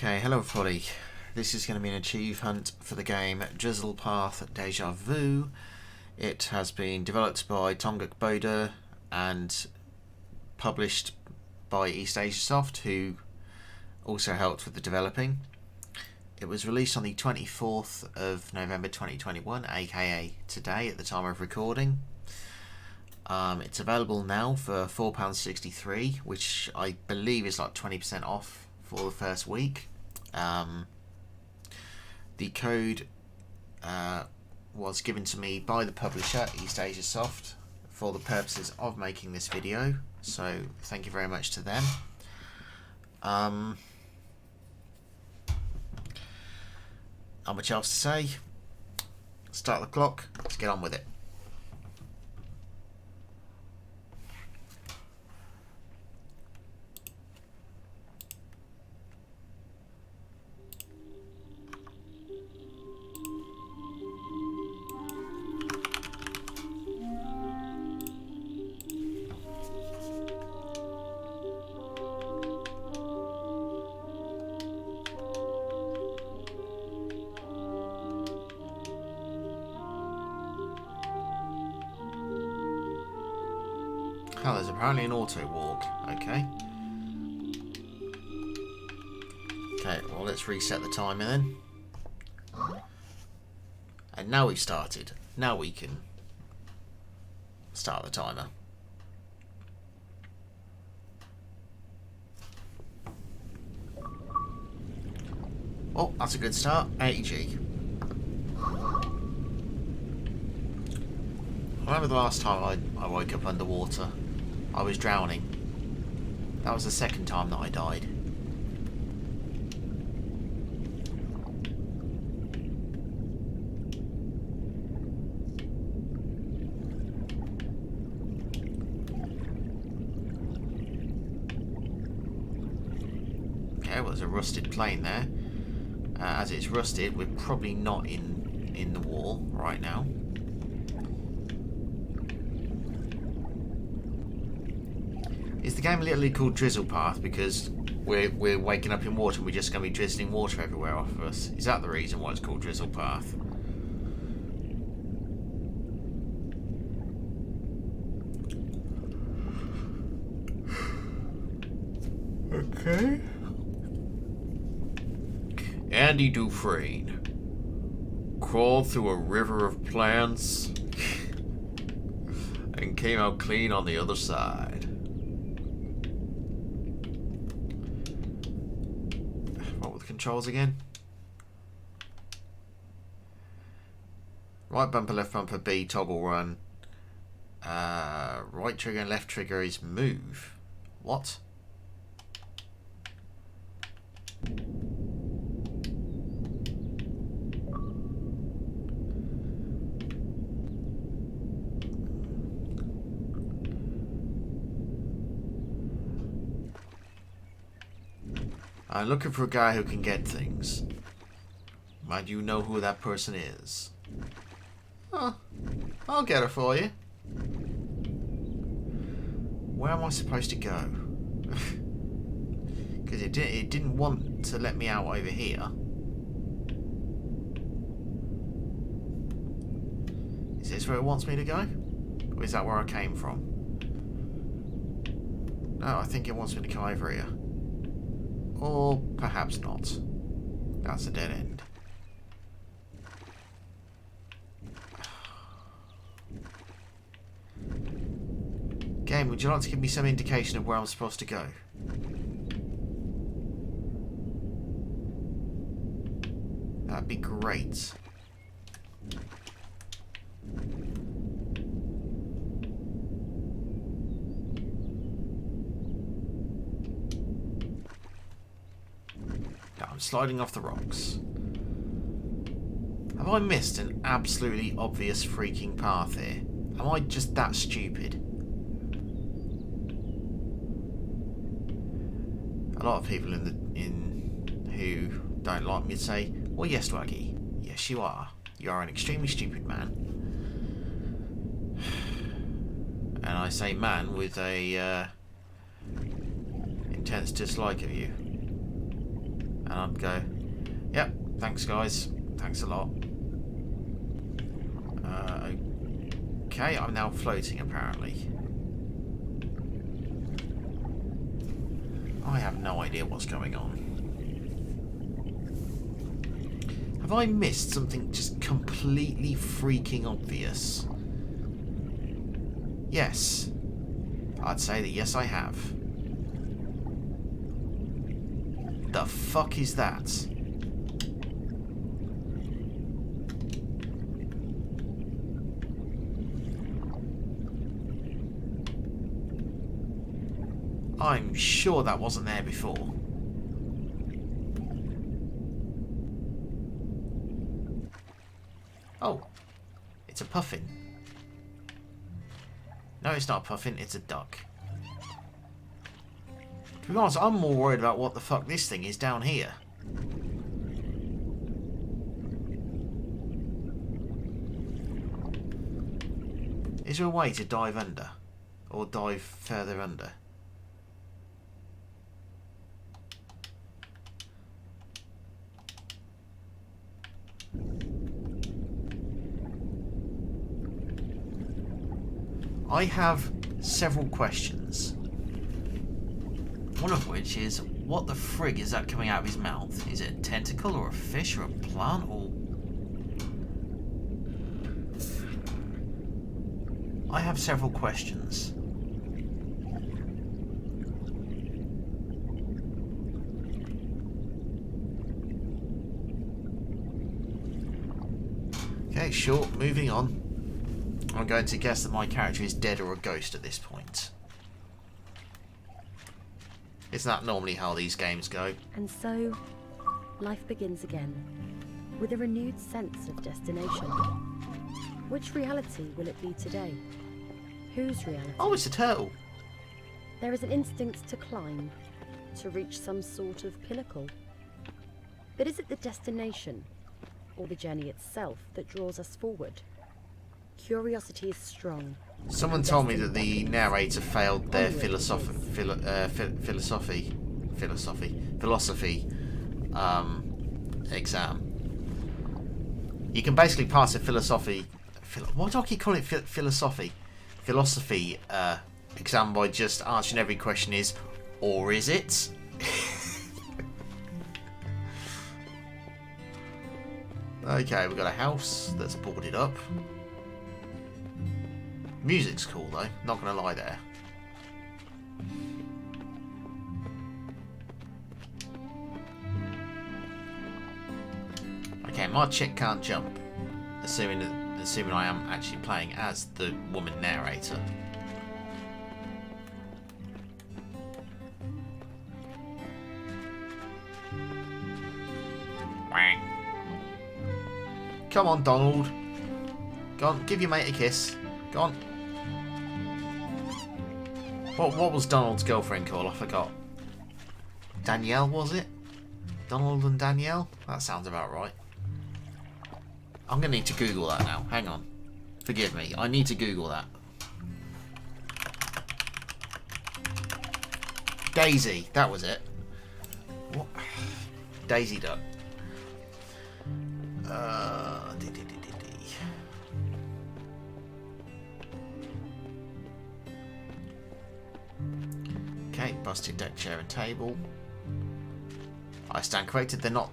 Okay, hello everybody. This is going to be an achieve hunt for the game Drizzlepath Deja Vu. It has been developed by Dwaggienite and published by East Asia Soft, who also helped with the developing. It was released on the 24th of November 2021, aka today at the time of recording. It's available now for £4.63, which I believe is like 20% off for the first week. The code was given to me by the publisher, East Asia Soft, for the purposes of making this video, so thank you very much to them. Not much else to say. Start the clock, let's get on with it. Oh, there's apparently an auto walk. Okay. Okay, well, let's reset the timer then. And now we've started. Now we can start the timer. Oh, that's a good start. 80G. I remember the last time I woke up underwater. I was drowning. That was the second time that I died. Okay, well, there's a rusted plane there. As it's rusted, we're probably not in the wall right now. Is the game literally called Drizzlepath because we're waking up in water and we're just going to be drizzling water everywhere off of us? Is that the reason why it's called Drizzlepath? Okay. Andy Dufresne crawled through a river of plants and came out clean on the other side. Controls again. Right bumper, left bumper, B, toggle run. Right trigger and left trigger is move. What? I'm looking for a guy who can get things. Might you know who that person is? Huh. I'll get her for you. Where am I supposed to go? Because it didn't want to let me out over here. Is this where it wants me to go? Or is that where I came from? No, I think it wants me to come over here. Or perhaps not. That's a dead end. Game, would you like to give me some indication of where I'm supposed to go? That'd be great. I'm sliding off the rocks. Have I missed an absolutely obvious freaking path here? Am I just that stupid? A lot of people who don't like me say, well, yes, Dwaggy, yes you are. You are an extremely stupid man. And I say man with a intense dislike of you. And I'd go, yep, thanks guys, thanks a lot. Okay, I'm now floating apparently. I have no idea what's going on. Have I missed something just completely freaking obvious? Yes. I'd say that yes I have. The fuck is that? I'm sure that wasn't there before. Oh, it's a puffin. No, it's not a puffin, it's a duck. To be honest, I'm more worried about what the fuck this thing is down here. Is there a way to dive under? Or dive further under? I have several questions. One of which is, what the frig is that coming out of his mouth? Is it a tentacle or a fish or a plant or... I have several questions. Okay, sure, moving on. I'm going to guess that my character is dead or a ghost at this point. Isn't that normally how these games go? And so, life begins again, with a renewed sense of destination. Which reality will it be today? Whose reality? Oh, it's a turtle. There is an instinct to climb, to reach some sort of pinnacle. But is it the destination, or the journey itself, that draws us forward? Curiosity is strong. Someone told me that the narrator failed their philosophy exam. You can basically pass a philosophy exam by just answering every question is, or is it? Okay, we've got a house that's boarded up. Music's cool though, not gonna lie there. Okay, my chick can't jump, assuming I am actually playing as the woman narrator. Come on, Donald. Go on, give your mate a kiss. Go on. What was Donald's girlfriend called? I forgot. Danielle, was it? Donald and Danielle? That sounds about right. I'm going to need to Google that now. Hang on. Forgive me. I need to Google that. Daisy. That was it. What? Daisy Duck. Okay, busted deck, chair and table. I stand corrected, they're not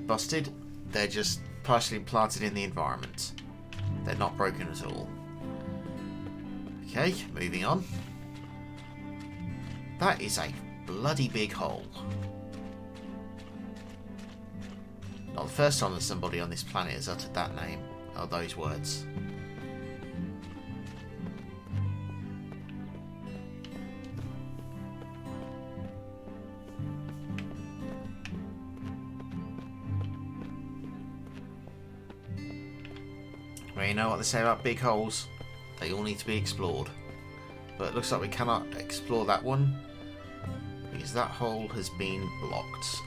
busted, they're just partially implanted in the environment. They're not broken at all. Okay, moving on. That is a bloody big hole. Not the first time that somebody on this planet has uttered that name, or those words. Well, you know what they say about big holes? They all need to be explored. But it looks like we cannot explore that one, because that hole has been blocked.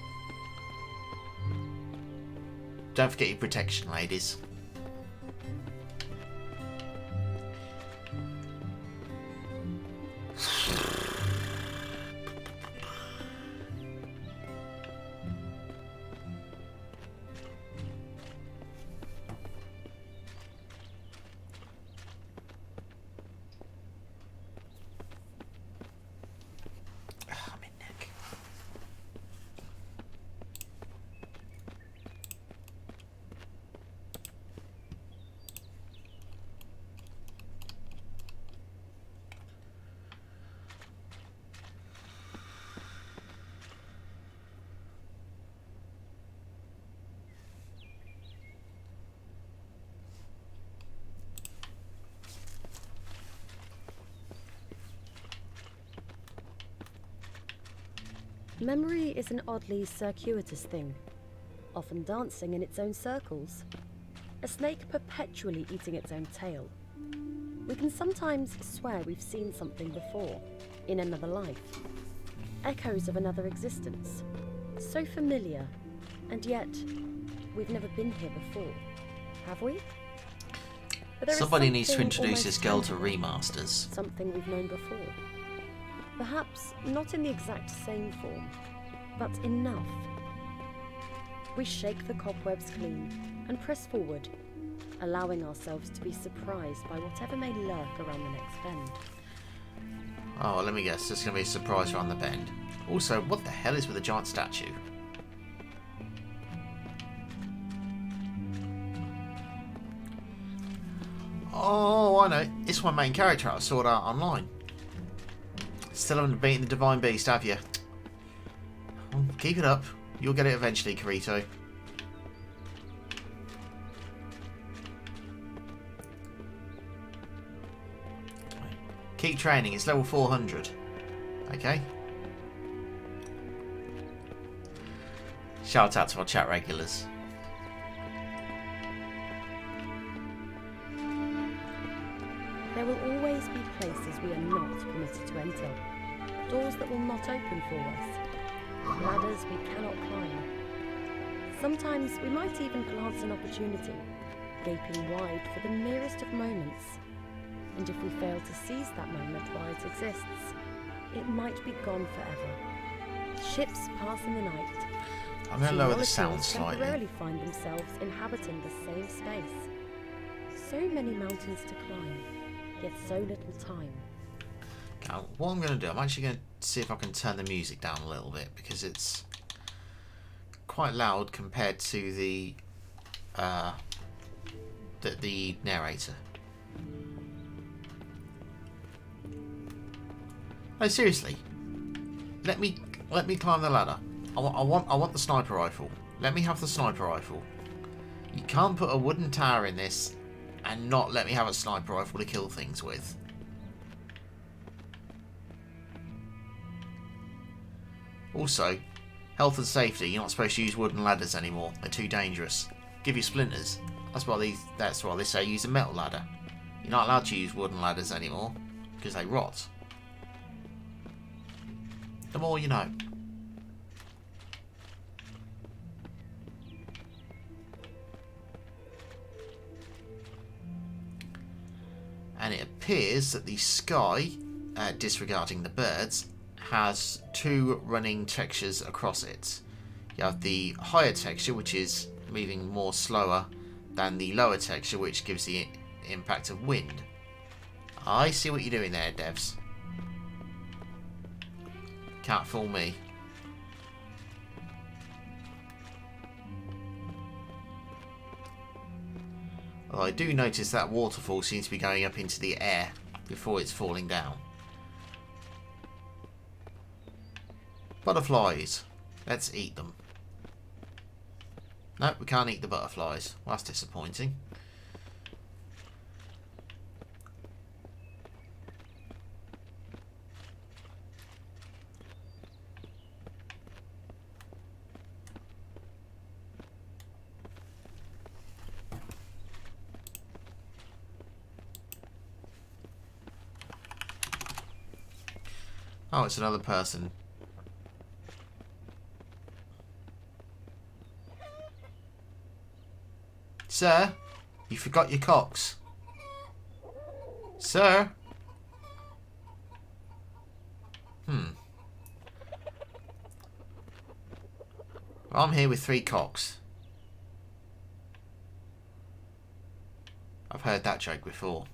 Don't forget your protection, ladies. Memory is an oddly circuitous thing, often dancing in its own circles. A snake perpetually eating its own tail. We can sometimes swear we've seen something before, in another life. Echoes of another existence. So familiar, and yet we've never been here before, have we? But there is Somebody needs to something introduce this girl to almost remasters. something we've known before. Perhaps not in the exact same form, but enough. We shake the cobwebs clean and press forward, allowing ourselves to be surprised by whatever may lurk around the next bend. Oh, let me guess, there's going to be a surprise around the bend. Also, what the hell is with the giant statue? Oh, I know. It's my main character I saw it out online. Still haven't beaten the Divine Beast, have you? Well, keep it up. You'll get it eventually, Kirito. Keep training. It's level 400. Okay. Shout out to our chat regulars. There will always be places we are not permitted to enter, doors that will not open for us, ladders we cannot climb. Sometimes we might even glance an opportunity, gaping wide for the merest of moments. And if we fail to seize that moment while it exists, it might be gone forever. Ships pass in the night. I'm going to lower the sound molecules slightly. temporarily find themselves inhabiting the same space. So many mountains to climb, yet so little time. Now, what I'm going to do, I'm actually going to see if I can turn the music down a little bit, because it's quite loud compared to the narrator. No, seriously. Let me climb the ladder. I want the sniper rifle. Let me have the sniper rifle. You can't put a wooden tower in this and not let me have a sniper rifle to kill things with. Also, health and safety. You're not supposed to use wooden ladders anymore. They're too dangerous. Give you splinters. That's why they say use a metal ladder. You're not allowed to use wooden ladders anymore because they rot. The more you know. And it appears that the sky, disregarding the birds, has two running textures across it. You have the higher texture, which is moving more slower than the lower texture, which gives the impact of wind. I see what you're doing there, devs. Can't fool me. Well, I do notice that waterfall seems to be going up into the air before it's falling down. Butterflies. Let's eat them. No, we can't eat the butterflies. Well, that's disappointing. Oh, it's another person. Sir, you forgot your cocks. Sir? I'm here with 3 cocks. I've heard that joke before.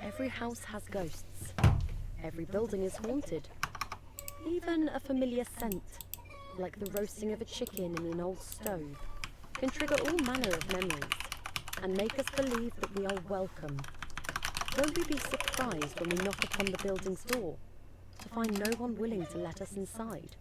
Every house has ghosts. Every building is haunted. Even a familiar scent, like the roasting of a chicken in an old stove, can trigger all manner of memories and make us believe that we are welcome. Will we be surprised when we knock upon the building's door to find no one willing to let us inside?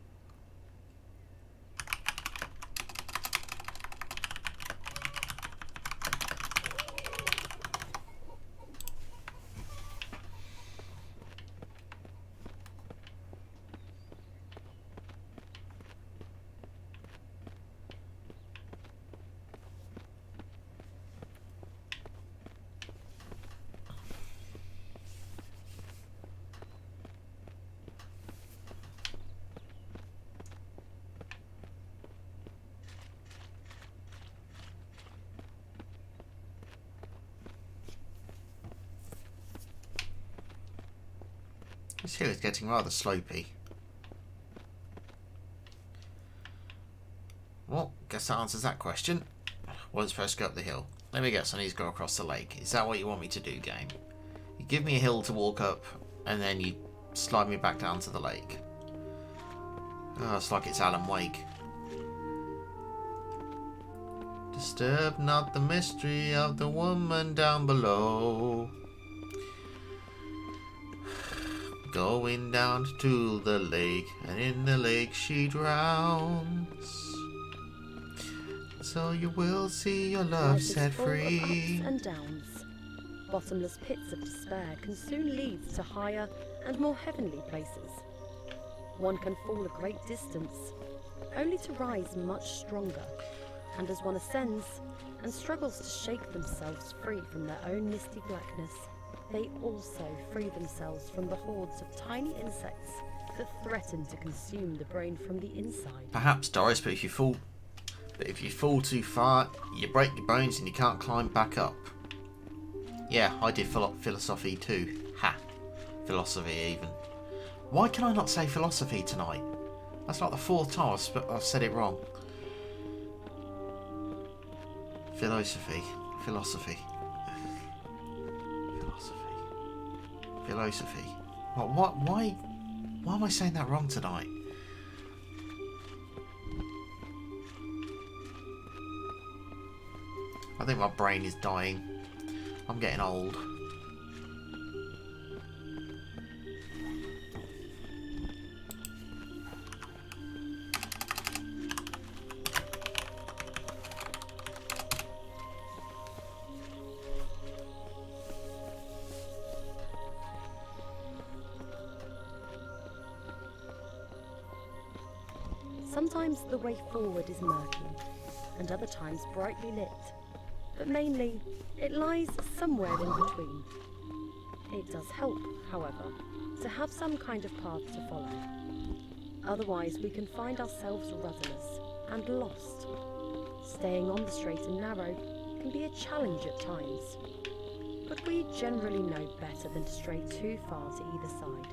This hill is getting rather slopey. Well, guess that answers that question. Wasn't supposed to go up the hill. Let me guess, I need to go across the lake. Is that what you want me to do, game? You give me a hill to walk up, and then you slide me back down to the lake. Oh, it's like it's Alan Wake. Disturb not the mystery of the woman down below. Going down to the lake, and in the lake she drowns. So you will see your love set free. Ups and downs. Bottomless pits of despair can soon lead to higher and more heavenly places. One can fall a great distance, only to rise much stronger. And as one ascends and struggles to shake themselves free from their own misty blackness, they also free themselves from the hordes of tiny insects that threaten to consume the brain from the inside. Perhaps, Doris, but if you fall too far, you break your bones and you can't climb back up. Yeah, I did philosophy too. Ha! Philosophy even. Why can I not say philosophy tonight? That's like the 4th time I've said it wrong. Philosophy. Why am I saying that wrong tonight? I think my brain is dying. I'm getting old. Sometimes the way forward is murky, and other times brightly lit, but mainly it lies somewhere in between. It does help, however, to have some kind of path to follow. Otherwise we can find ourselves rudderless and lost. Staying on the straight and narrow can be a challenge at times, but we generally know better than to stray too far to either side,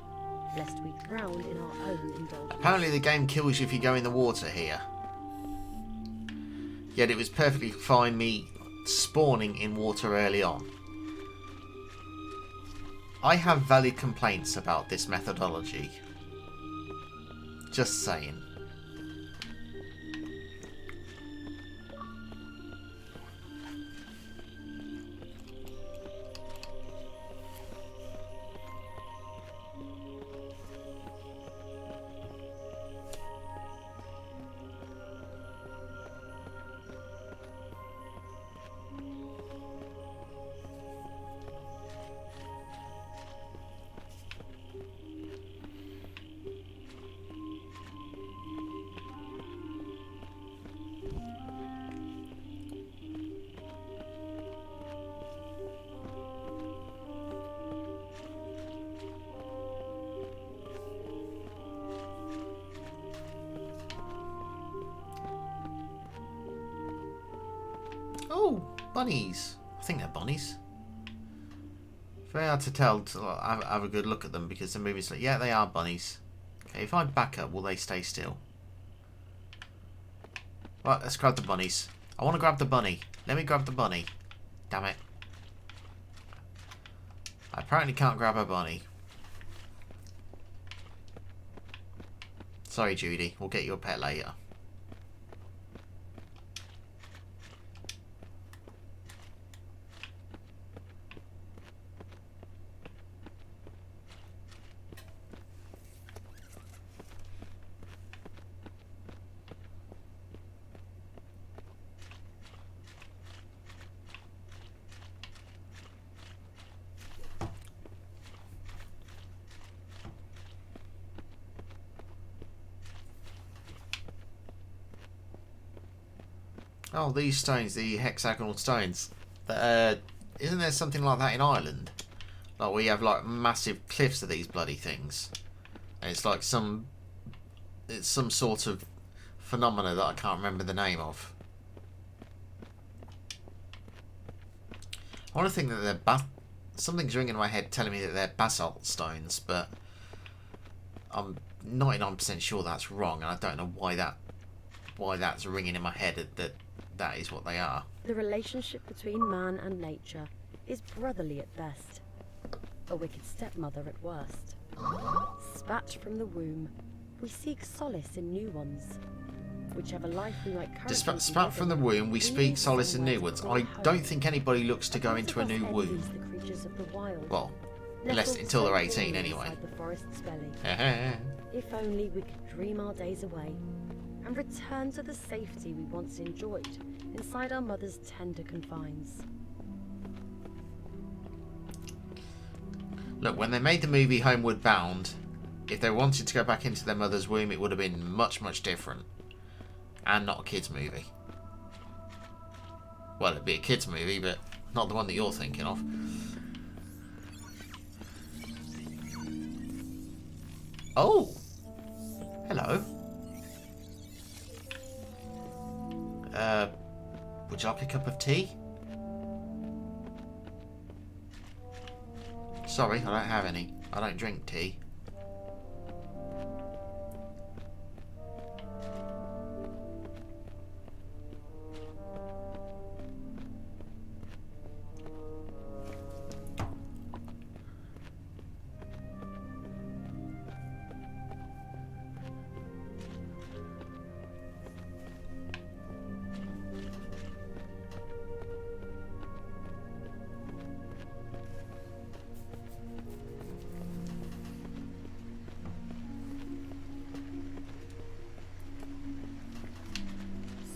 lest we drown in our own indulgence. Apparently the game kills you if you go in the water here. Yet it was perfectly fine me spawning in water early on. I have valid complaints about this methodology. Just saying. Oh, bunnies. I think they're bunnies. Very hard to tell to have a good look at them because the movie's like, yeah, they are bunnies. Okay, if I back up, will they stay still? Right, let's grab the bunnies. I want to grab the bunny. Let me grab the bunny. Damn it. I apparently can't grab a bunny. Sorry, Judy. We'll get you a pet later. Oh, these stones, the hexagonal stones. Isn't there something like that in Ireland? Like we have like massive cliffs of these bloody things. And it's like it's some sort of phenomena that I can't remember the name of. I want to think that they're something's ringing in my head telling me that they're basalt stones, but I'm 99% sure that's wrong, and I don't know why that's ringing in my head that is what they are. The relationship between man and nature is brotherly at best, a wicked stepmother at worst. Spat from the womb, we seek solace in new ones. Whichever life we might currently Spat from the womb, we speak solace in new ones. I don't think anybody looks to go into a new womb. Well, until they're 18 anyway. The forest's belly. If only we could dream our days away and return to the safety we once enjoyed inside our mother's tender confines. Look, when they made the movie Homeward Bound, if they wanted to go back into their mother's womb, it would have been much, much different. And not a kids' movie. Well, it'd be a kids' movie, but not the one that you're thinking of. Oh! Hello. Would you like a cup of tea? Sorry, I don't have any. I don't drink tea.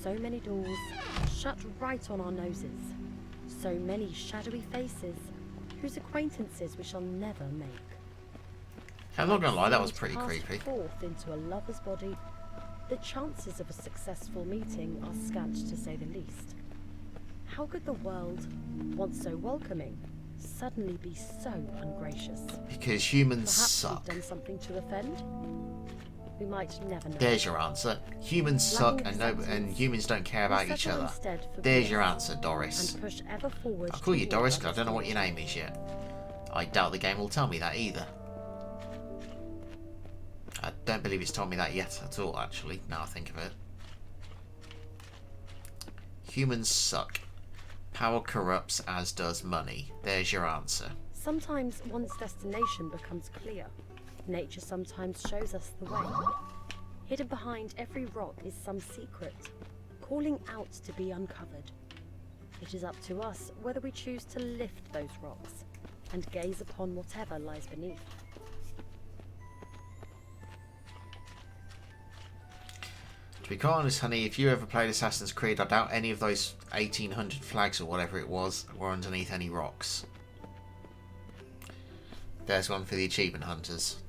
So many doors shut right on our noses. So many shadowy faces whose acquaintances we shall never make. I'm not gonna lie, that was pretty creepy. Forth into a lover's body, the chances of a successful meeting are scant to say the least. How could the world, once so welcoming, suddenly be so ungracious? Because humans Perhaps suck. we've done something to offend? We might never know. There's your answer. Humans suck and humans don't care about each other. There's your answer, Doris. And push ever forward. I'll call you Doris because I don't know what your name is yet. I doubt the game will tell me that either. I don't believe it's told me that yet at all, actually, now I think of it. Humans suck. Power corrupts, as does money. There's your answer. Sometimes one's destination becomes clear. Nature sometimes shows us the way. Hidden behind every rock is some secret, calling out to be uncovered. It is up to us whether we choose to lift those rocks and gaze upon whatever lies beneath. To be quite honest, honey, if you ever played Assassin's Creed, I doubt any of those 1800 flags or whatever it was were underneath any rocks. There's one for the achievement hunters.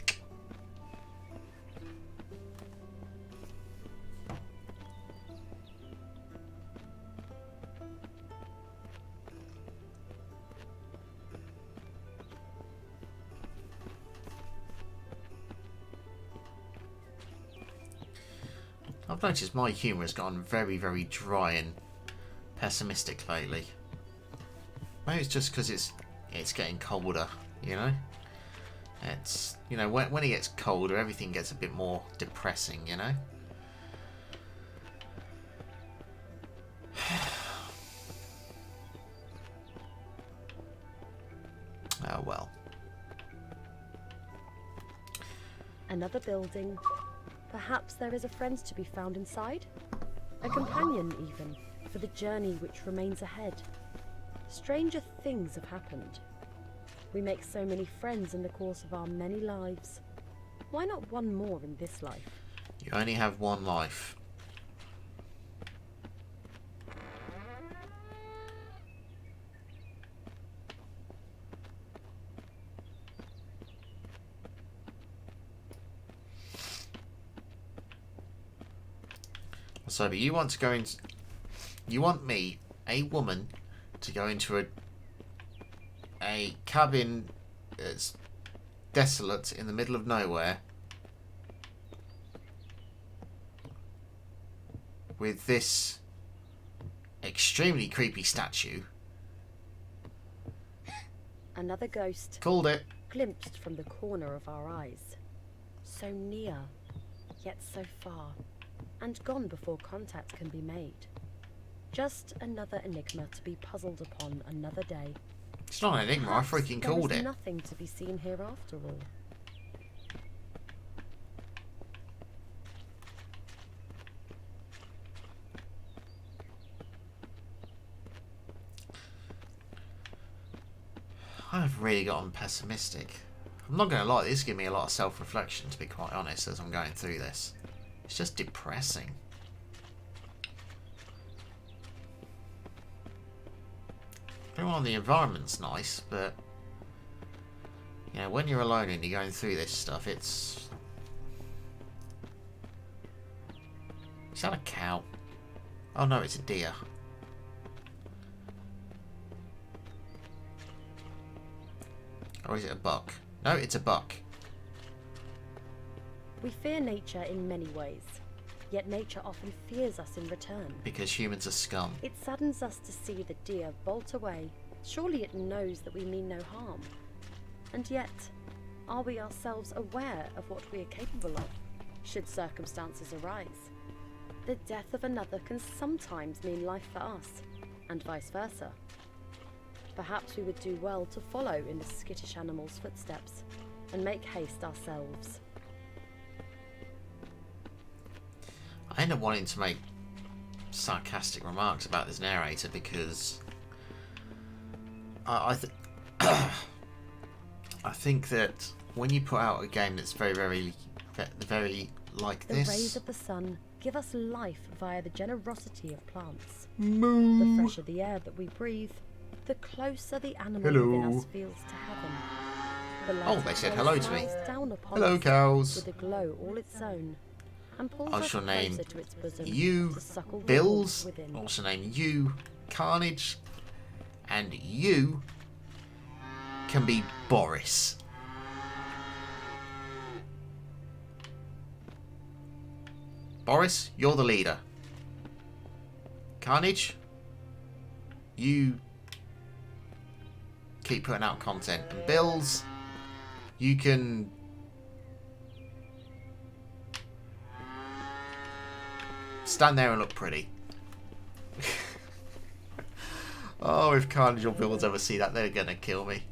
I've noticed my humour has gotten very, very dry and pessimistic lately. Maybe it's just because it's getting colder, you know? It's, you know, when it gets colder, everything gets a bit more depressing, you know? Oh well. Another building. Perhaps there is a friend to be found inside? A companion, even, for the journey which remains ahead. Stranger things have happened. We make so many friends in the course of our many lives. Why not one more in this life? You only have one life. So, but you want to go in... You want me, a woman, to go into a cabin that's desolate in the middle of nowhere with this extremely creepy statue. Another ghost. Called it. Glimpsed from the corner of our eyes. So near, yet so far, and gone before contact can be made. Just another enigma to be puzzled upon another day. It's not an enigma, I freaking called there is it. nothing to be seen here after all. I've really gotten pessimistic. I'm not going to lie, this gives me a lot of self-reflection, to be quite honest, as I'm going through this. It's just depressing. Well, the environment's nice, but you know, when you're alone and you're going through this stuff, it's... Is that a cow? Oh no, it's a deer. Or is it a buck? No, it's a buck. We fear nature in many ways, yet nature often fears us in return. Because humans are scum. It saddens us to see the deer bolt away. Surely it knows that we mean no harm. And yet, are we ourselves aware of what we are capable of, should circumstances arise? The death of another can sometimes mean life for us, and vice versa. Perhaps we would do well to follow in the skittish animal's footsteps, and make haste ourselves. I end up wanting to make sarcastic remarks about this narrator because I think that when you put out a game that's very like The this, rays of the sun give us life via the generosity of plants. Moo. The fresher the air that we breathe, the closer the animal Hello. within us feels to heaven. The light Oh, they said hello to me. shines down upon Hello, us cows. with a glow all its own, and pulls I us shall name closer to its bosom you to suckle the Bills. warmth within. Also name you Carnage, and you can be Boris. Boris, you're the leader. Carnage, you keep putting out content. And Bills, you can stand there and look pretty. Oh, if Carnage or Bills ever see that, they're gonna kill me.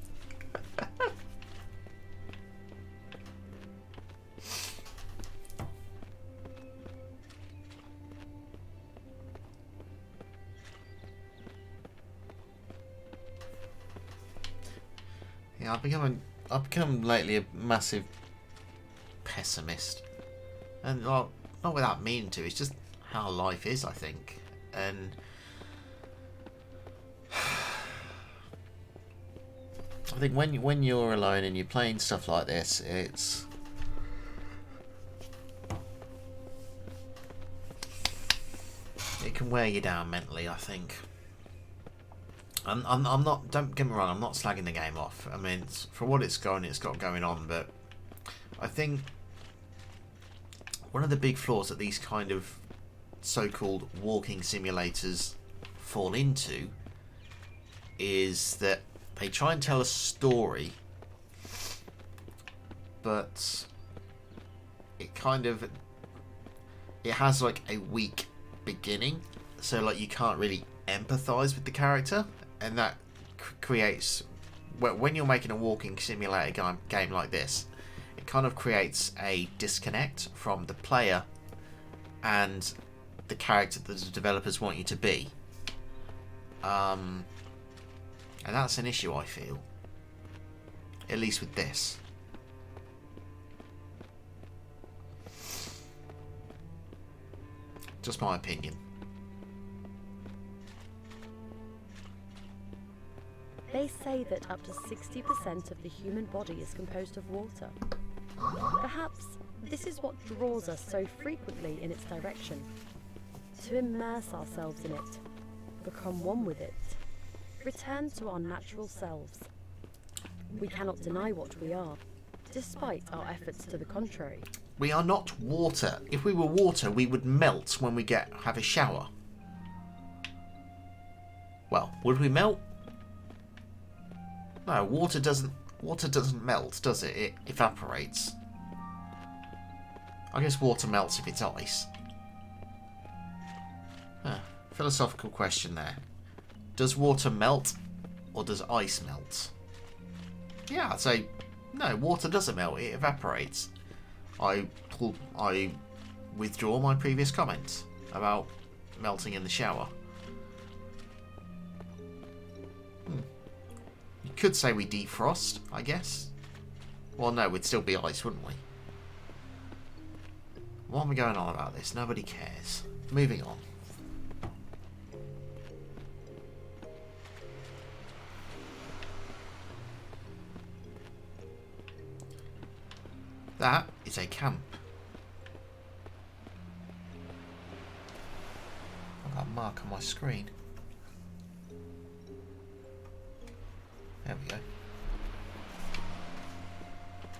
Yeah, I've become lately a massive pessimist, and not without meaning to. It's just how life is, I think, and I think when you're alone and you're playing stuff like this, it can wear you down mentally, I think. I'm not. Don't get me wrong. I'm not slagging the game off. I mean, for what it's got going on. But I think one of the big flaws that these kind of so-called walking simulators fall into is that they try and tell a story, but it has like a weak beginning. So like you can't really empathize with the character. And that creates, when you're making a walking simulator game like this, it kind of creates a disconnect from the player and the character that the developers want you to be. And that's an issue, I feel. At least with this. Just my opinion. They say that up to 60% of the human body is composed of water. Perhaps this is what draws us so frequently in its direction. To immerse ourselves in it, become one with it, return to our natural selves. We cannot deny what we are, despite our efforts to the contrary. We are not water. If we were water, we would melt when we have a shower. Well, would we melt? No, water doesn't melt, does it? It evaporates. I guess water melts if it's ice. Huh. Philosophical question there. Does water melt or does ice melt? Yeah, I'd say no, water doesn't melt, it evaporates. I withdraw my previous comment about melting in the shower. You could say we defrost, I guess. Well, no, we'd still be ice, wouldn't we? What am I going on about this? Nobody cares. Moving on. That is a camp. I've got a mark on my screen. There we go.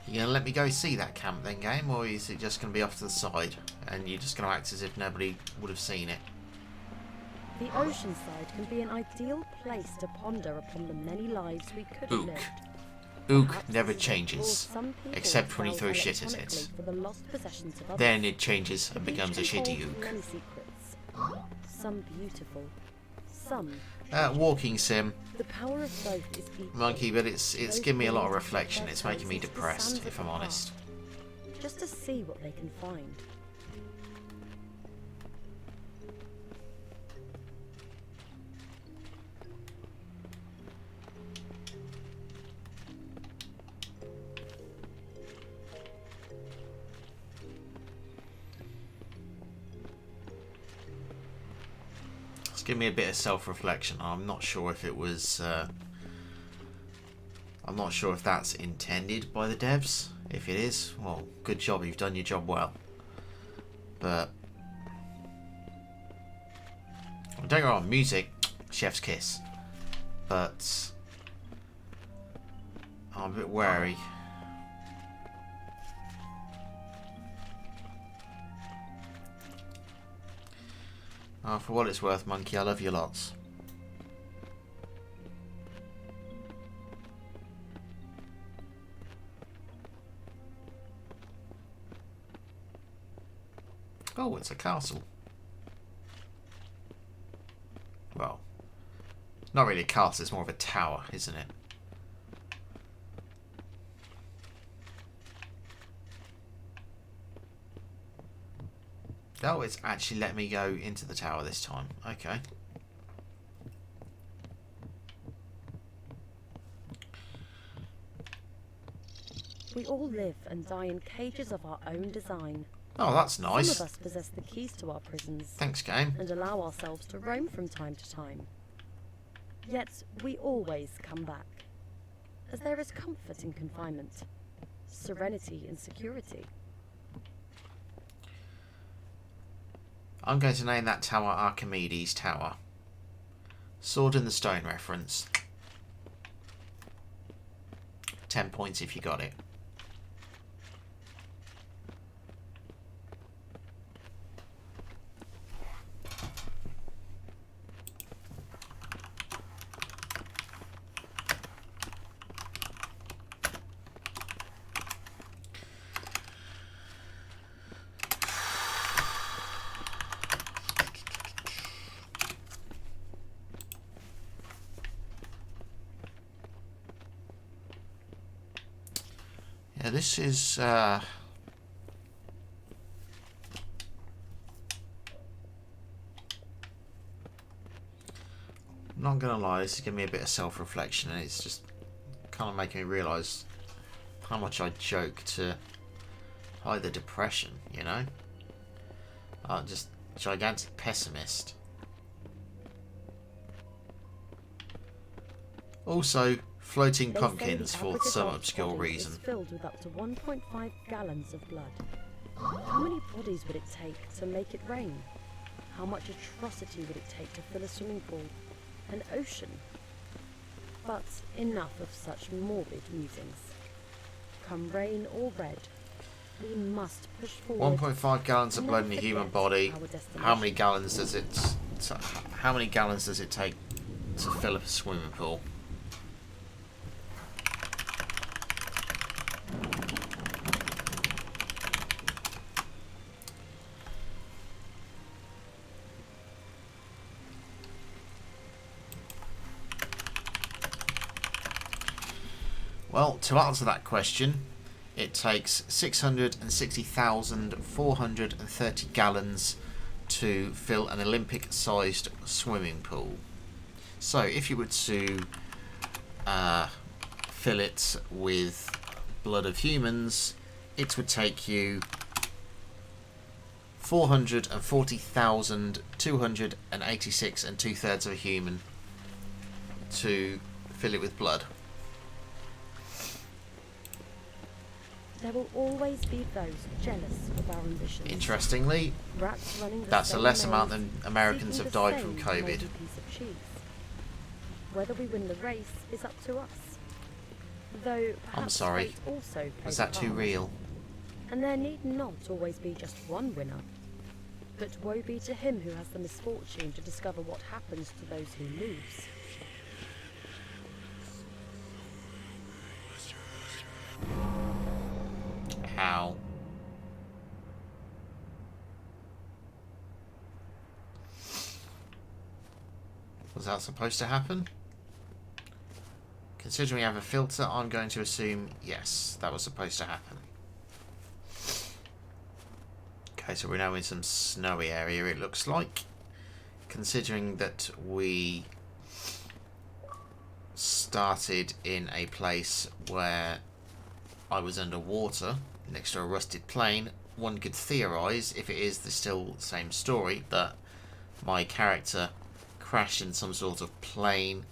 You gonna let me go see that camp then, game, or is it just gonna be off to the side and you're just gonna act as if nobody would have seen it? The ocean side can be an ideal place to ponder upon the many lives we could have lived. Ook never changes, except when you throw shit at it. Then it changes and becomes a shitty ook. Some beautiful, some. Walking sim, the power of both is equal. Monkey, but it's giving me a lot of reflection. It's making me depressed, if I'm honest. Just to see what they can find. Give me a bit of self-reflection. I'm not sure if it was I'm not sure if that's intended by the devs. If it is, well, good job, you've done your job well. But don't get me wrong, music, chef's kiss. But I'm a bit wary. Oh, for what it's worth, Monkey, I love you lots. Oh, it's a castle. Well, not really a castle, it's more of a tower, isn't it? Oh, it's actually let me go into the tower this time. Okay. We all live and die in cages of our own design. Oh, that's nice. Some of us possess the keys to our prisons. Thanks, game. And allow ourselves to roam from time to time. Yet we always come back. As there is comfort in confinement, serenity in security. I'm going to name that tower Archimedes Tower. Sword in the Stone reference. 10 points if you got it. Yeah, this is not gonna lie, this is giving me a bit of self-reflection, and it's just kind of making me realise how much I joke to hide the depression, you know? I'm just gigantic pessimist. Also, floating pumpkins for some obscure reason. Is filled with up to 1.5 gallons of blood. How many bodies would it take to make it rain? How much atrocity would it take to fill a swimming pool? An ocean? But enough of such morbid musings. Come rain or red, we must push forward. 1.5 gallons of blood in a human body. How many gallons does it take to fill up a swimming pool? Well, to answer that question, it takes 660,430 gallons to fill an Olympic-sized swimming pool. So if you were to fill it with blood of humans, it would take you 440,286 and 2/3 of a human to fill it with blood. There will always be those jealous of our ambitions. Interestingly, Rats running the that's a same less maze, amount than Americans seeking have the died from same COVID. moldy piece of cheese. Whether we win the race is up to us. Though perhaps I'm sorry. fate also plays Was a that too part. real? And there need not always be just one winner. But woe be to him who has the misfortune to discover what happens to those who lose. How? Was that supposed to happen? Considering we have a filter, I'm going to assume yes, that was supposed to happen. Okay, so we're now in some snowy area, it looks like. Considering that we started in a place where I was underwater, next to a rusted plane, one could theorise, if it is still the same story, that my character crashed in some sort of plane,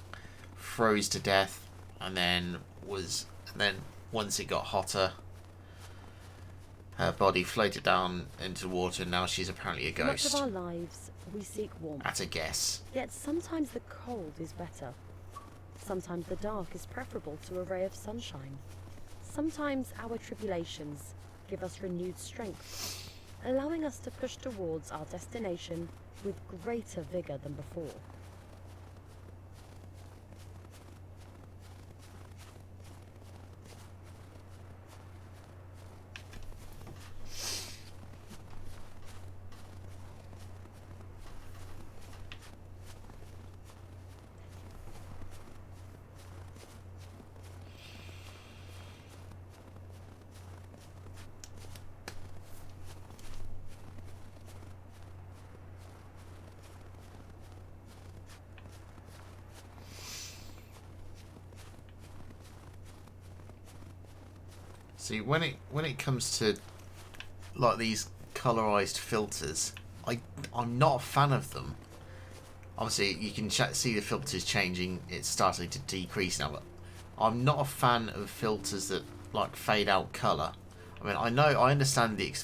froze to death, and then once it got hotter, her body floated down into water, and now she's apparently a For much of ghost. our lives, we seek warmth. At a guess. Yet sometimes the cold is better. Sometimes the dark is preferable to a ray of sunshine. Sometimes our tribulations give us renewed strength, allowing us to push towards our destination with greater vigour than before. See, when it comes to like these colorized filters, I'm not a fan of them. Obviously, you can see the filters changing; it's starting to decrease now. But I'm not a fan of filters that like fade out color. I mean, I understand the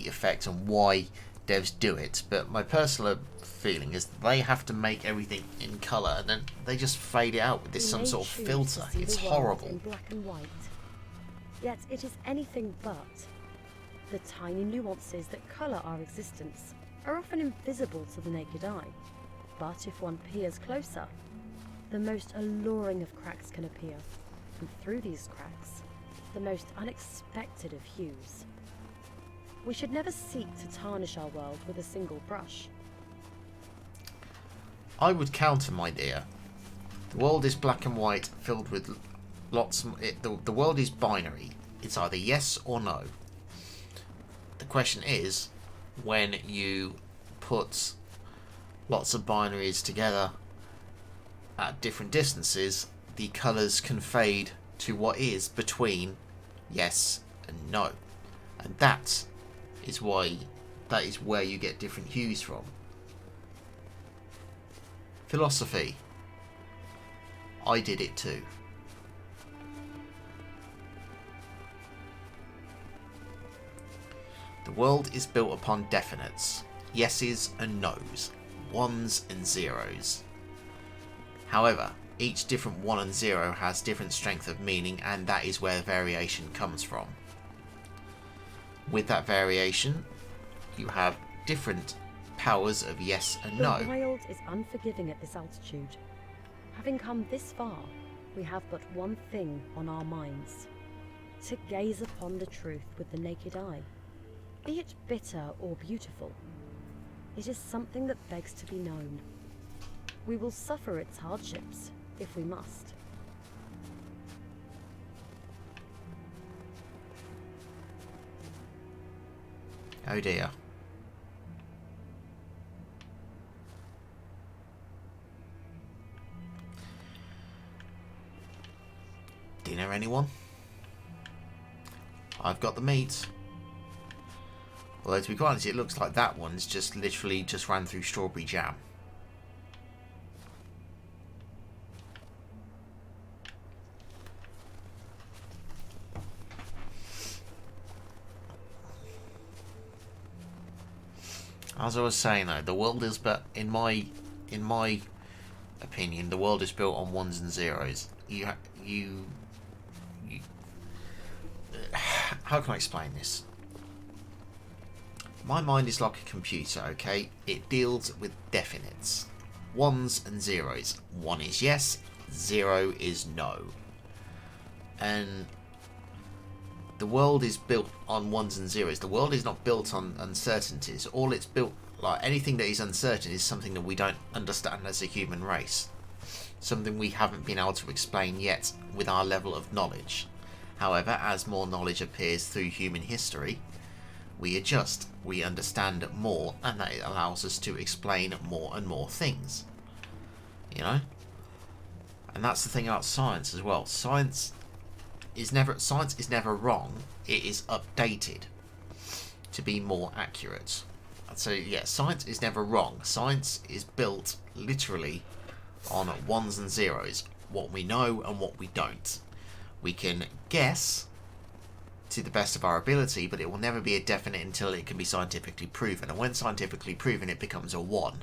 effect and why devs do it, but my personal feeling is they have to make everything in color, and then they just fade it out with this some sort of filter. It's horrible. In black and white. Yet it is anything but. The tiny nuances that colour our existence are often invisible to the naked eye. But if one peers closer, the most alluring of cracks can appear, and through these cracks, the most unexpected of hues. We should never seek to tarnish our world with a single brush. I would counter, my dear. The world is black and white, filled with lots. The world is binary. It's either yes or no. The question is, when you put lots of binaries together at different distances, the colours can fade to what is between yes and no, and that is where you get different hues from. Philosophy. I did it too. The world is built upon definites, yeses and nos, ones and zeros. However, each different 1 and 0 has different strength of meaning, and that is where variation comes from. With that variation, you have different powers of yes and no. The wild is unforgiving at this altitude. Having come this far, we have but one thing on our minds: to gaze upon the truth with the naked eye. Be it bitter or beautiful, it is something that begs to be known. We will suffer its hardships if we must. Oh dear. Dinner, anyone? I've got the meat. Although, to be quite honest, it looks like that one's just literally just ran through strawberry jam. As I was saying, though, the world is, but in my opinion, the world is built on ones and zeros. How can I explain this? My mind is like a computer, okay? It deals with definites. Ones and zeros. 1 is yes, 0 is no. And the world is built on ones and zeros. The world is not built on uncertainties. All it's built, like anything that is uncertain, is something that we don't understand as a human race. Something we haven't been able to explain yet with our level of knowledge. However, as more knowledge appears through human history, we adjust, we understand more, and that allows us to explain more and more things. You know? And that's the thing about science as well. Science is never wrong. It is updated to be more accurate. So yeah, science is never wrong. Science is built literally on ones and zeros. What we know and what we don't. We can guess to the best of our ability, but it will never be a definite until it can be scientifically proven. And when scientifically proven, it becomes a 1.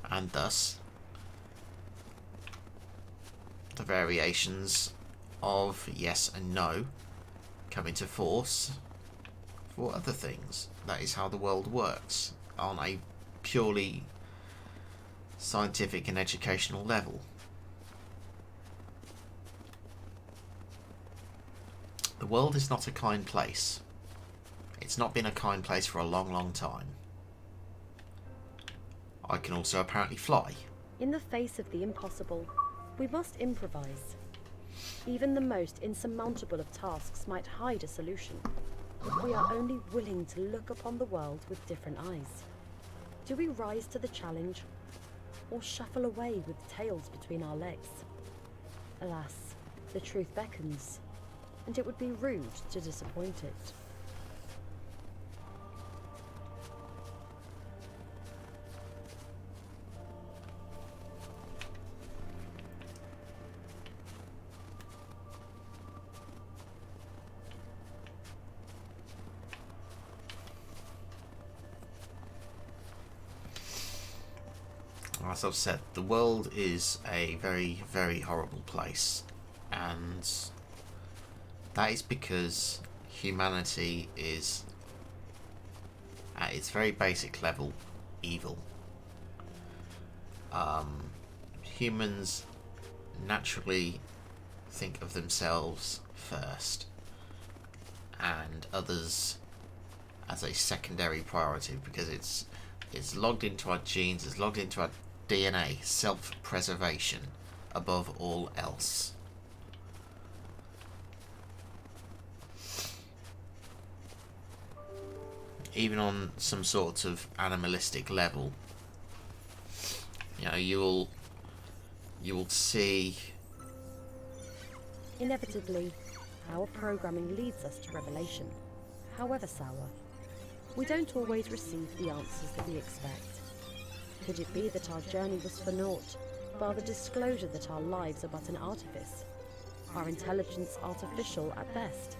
And thus, the variations of yes and no come into force for other things. That is how the world works on a purely scientific and educational level. The world is not a kind place. It's not been a kind place for a long, long time. I can also apparently fly. In the face of the impossible, we must improvise. Even the most insurmountable of tasks might hide a solution. We are only willing to look upon the world with different eyes. Do we rise to the challenge, or shuffle away with tails between our legs? Alas, the truth beckons, and it would be rude to disappoint it. As I've said, the world is a very, very horrible place, and that is because humanity is, at its very basic level, evil. Humans naturally think of themselves first, and others as a secondary priority, because it's logged into our genes, it's logged into our DNA, self-preservation above all else. Even on some sort of animalistic level, you know, you will see. Inevitably, our programming leads us to revelation, however sour. We don't always receive the answers that we expect. Could it be that our journey was for naught, bar the disclosure that our lives are but an artifice, our intelligence artificial at best?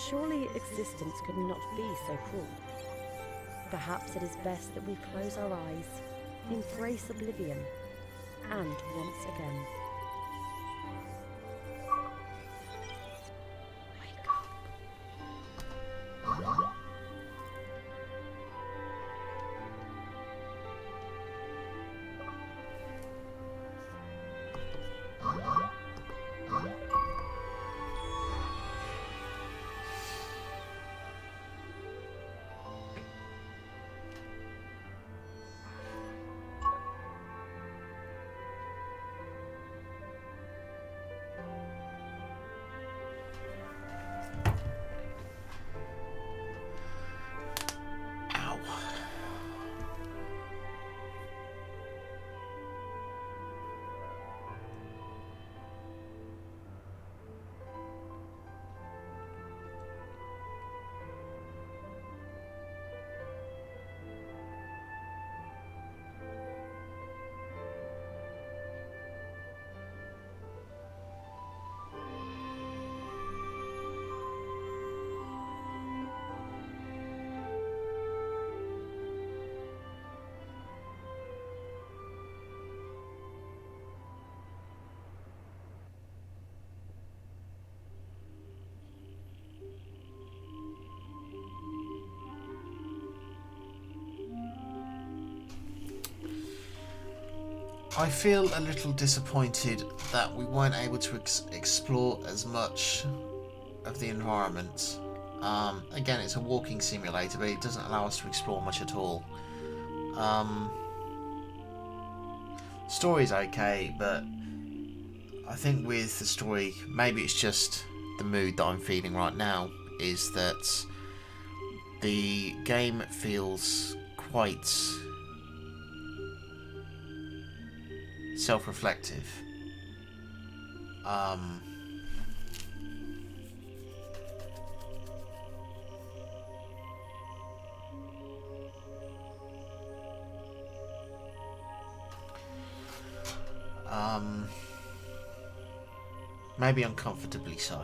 Surely existence could not be so cruel. Perhaps it is best that we close our eyes, embrace oblivion, and once again wake up. I feel a little disappointed that we weren't able to explore as much of the environment. Again, it's a walking simulator, but it doesn't allow us to explore much at all. Story's okay, but I think with the story, maybe it's just the mood that I'm feeling right now, is that the game feels quite self-reflective. Maybe uncomfortably so.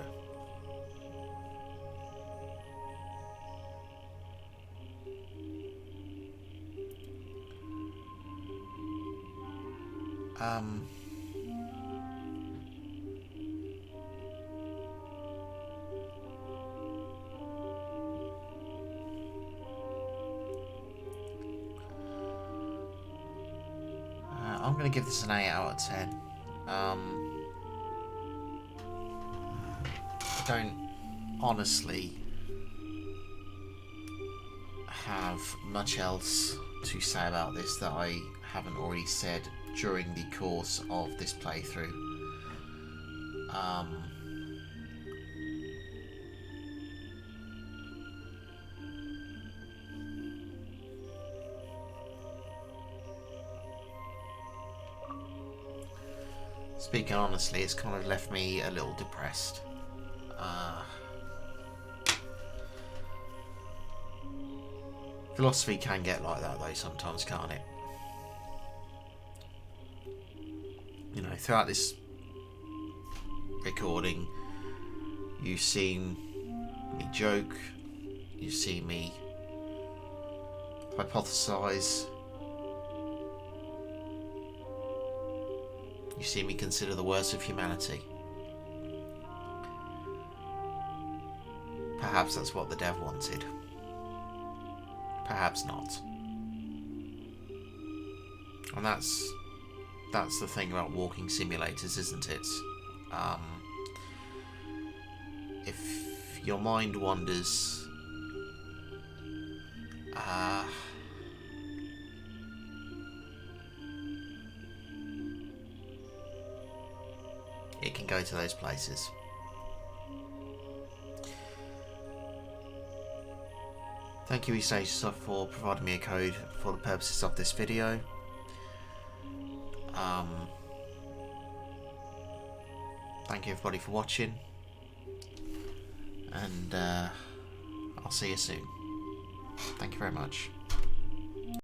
I'm going to give this an 8 out of 10. I don't honestly have much else to say about this that I haven't already said during the course of this playthrough. Speaking honestly, it's kind of left me a little depressed. Philosophy can get like that though sometimes, can't it? You know, throughout this recording, you've seen me joke, you've seen me hypothesize, you see me consider the worst of humanity. Perhaps that's what the dev wanted. Perhaps not. And that's the thing about walking simulators, isn't it? If your mind wanders, it can go to those places. Thank you XSX for providing me a code for the purposes of this video. Thank you everybody for watching, and I'll see you soon. Thank you very much.